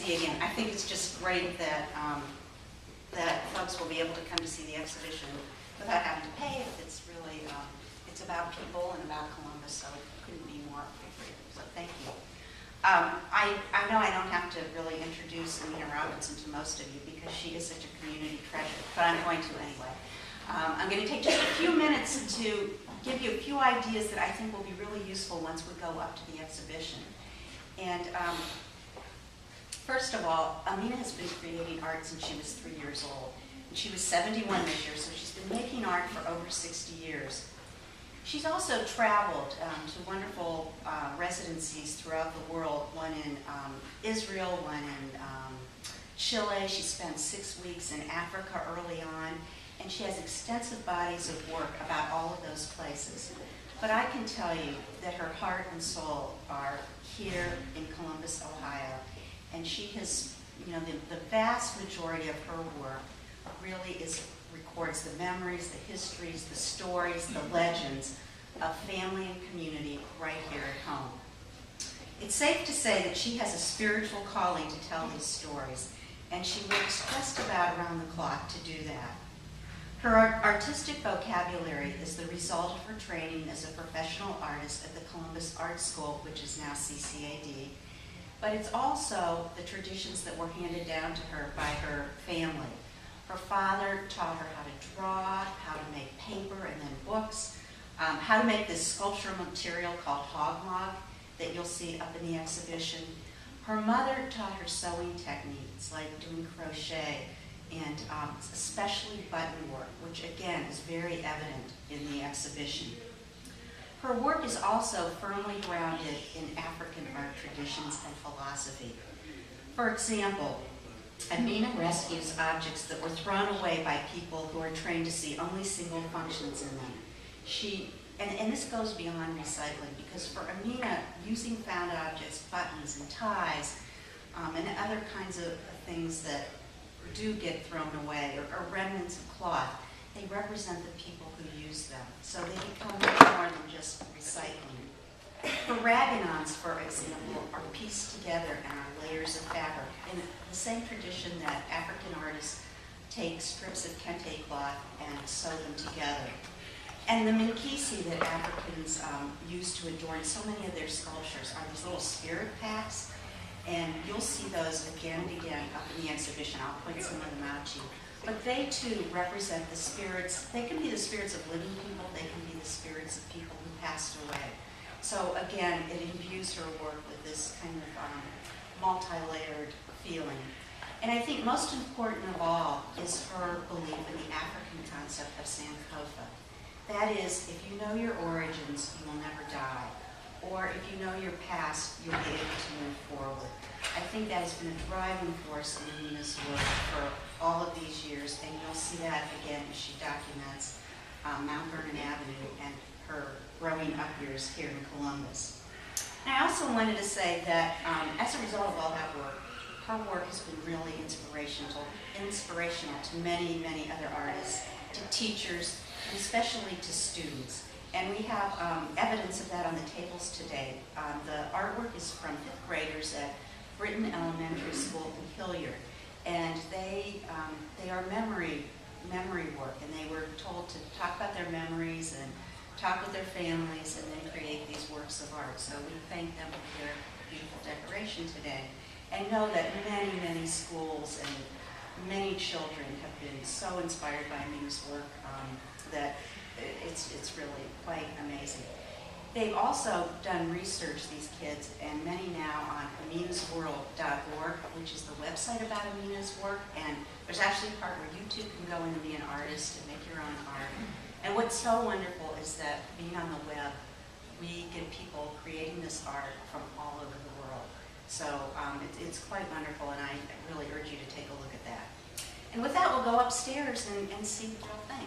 see you again. I think it's just great that that folks will be able to come to see the exhibition without having to pay. It's really, it's about people and about Columbus, so it couldn't be more appropriate. So thank you. I know I don't have to really introduce Aminah Robinson to most of you because she is such a community treasure, but I'm going to anyway. I'm going to take just a few minutes to give you a few ideas that I think will be really useful once we go up to the exhibition. And first of all, Aminah has been creating art since she was 3 years old. And she was 71 this year, so she's been making art for over 60 years. She's also traveled to wonderful residencies throughout the world, one in Israel, one in Chile. She spent 6 weeks in Africa early on, and she has extensive bodies of work about all of those places. But I can tell you that her heart and soul are here in Columbus, Ohio, and she has, you know, the vast majority of her work really records the memories, the histories, the stories, the legends of family and community right here at home. It's safe to say that she has a spiritual calling to tell these stories, and she works just about around the clock to do that. Her artistic vocabulary is the result of her training as a professional artist at the Columbus Art School, which is now CCAD, but it's also the traditions that were handed down to her by her family. Her father taught her how to draw, how to make paper and then books, how to make this sculptural material called hogmawg that you'll see up in the exhibition. Her mother taught her sewing techniques like doing crochet and especially button work, which again is very evident in the exhibition. Her work is also firmly grounded in African art traditions and philosophy. For example, Aminah rescues objects that were thrown away by people who are trained to see only single functions in them. And this goes beyond recycling, because for Aminah, using found objects, buttons and ties, and other kinds of things that do get thrown away, or remnants of cloth, they represent the people who use them. So they become much more than just recycling. Her RagGonNons, for example, are pieced together and are layers of fabric in the same tradition that African artists take strips of kente cloth and sew them together. And the minkisi that Africans use to adorn so many of their sculptures are these little spirit packs, and you'll see those again and again up in the exhibition. I'll point some of them out to you. But they too represent the spirits. They can be the spirits of living people, they can be the spirits of people who passed away. So again, it imbues her work with this kind of multi-layered feeling. And I think most important of all is her belief in the African concept of Sankofa. That is, if you know your origins, you will never die. Or if you know your past, you'll be able to move forward. I think that has been a driving force in Aminah's work for all of these years, and you'll see that again as she documents Mount Vernon Avenue and her growing up years here in Columbus. And I also wanted to say that as a result of all that work, her work has been really inspirational to many, many other artists, to teachers, and especially to students. And we have evidence of that on the tables today. The artwork is from 5th graders at Britton Elementary School in Hilliard. And they are memory work, and they were told to talk about their memories and talk with their families and then create these works of art. So we thank them for their beautiful decoration today. And know that many, many schools and many children have been so inspired by Aminah's work that it's really quite amazing. They've also done research, these kids, and many now on aminahsworld.org, which is the website about Aminah's work, and there's actually a part where you too can go in and be an artist and make your own art. And what's so wonderful is that being on the web, we get people creating this art from all over the world. So it's quite wonderful, and I really urge you to take a look at that. And with that, we'll go upstairs and see the real thing.